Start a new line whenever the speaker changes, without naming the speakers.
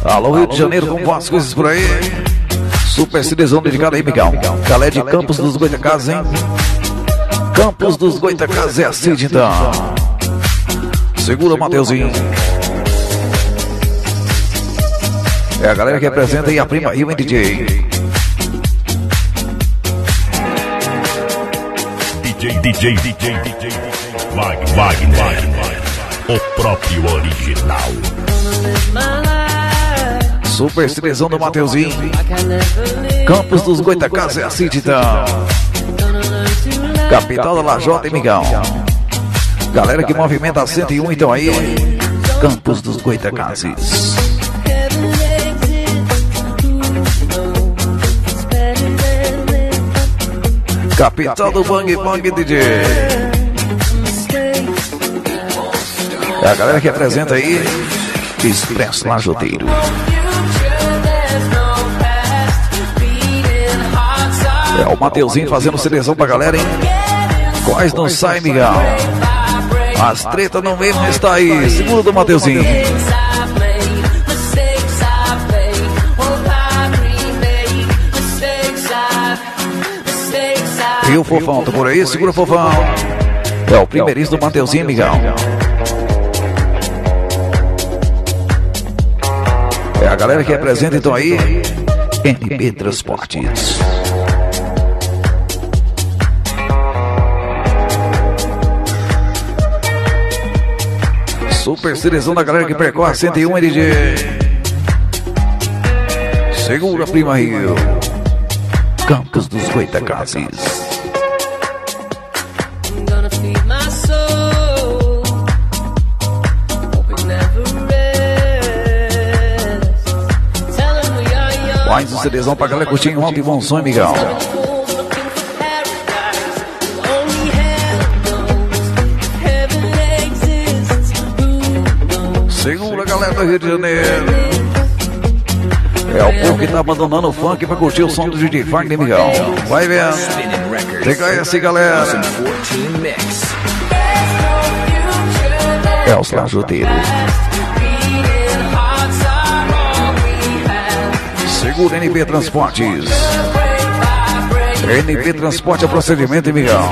Alô, Rio de Janeiro, como vão as coisas por aí? Super Cidezão dedicado aí, Miguel. Galera de Campos dos Goitacazes, hein? Campos dos Goitacazes é a Cid, então. Segura, Mateuzinho. É a galera que apresenta aí a Prima Rio, hein, DJ?
DJ Wagner, o próprio original.
Super Cidezão do Mateuzinho. Campos dos Goitacazes é a Cid, então. Capital da Lajota, hein, Miguel? Galera que movimenta a 101, então aí. Campos dos Goitacazes. Capital do Bang Bang, DJ. É a galera que apresenta aí Expresso Lajoteiro. É o Mateuzinho fazendo seleção pra galera, hein? Quais não sai, Miguel? As treta no meio está aí. Segura do Mateuzinho. E o Fofão, tá por aí? Segura o Fofão. É o primeiríssimo do Mateuzinho, Miguel. É a galera que apresenta então aí NP Transportes. Super seleção da galera que percorre a 101, DJ. Segura, Prima Rio. Campos dos Goitacazes. Mais um CDzão pra galera curtir em alto e bom som, Miguel. Segura, galera do Rio de Janeiro. É o povo que tá abandonando o funk pra curtir o som do DJ Wagner, Miguel. Vai vendo. TKS, galera. É os Lajoteiros. Segura NP Transportes. NP Transporte é procedimento, Miguel.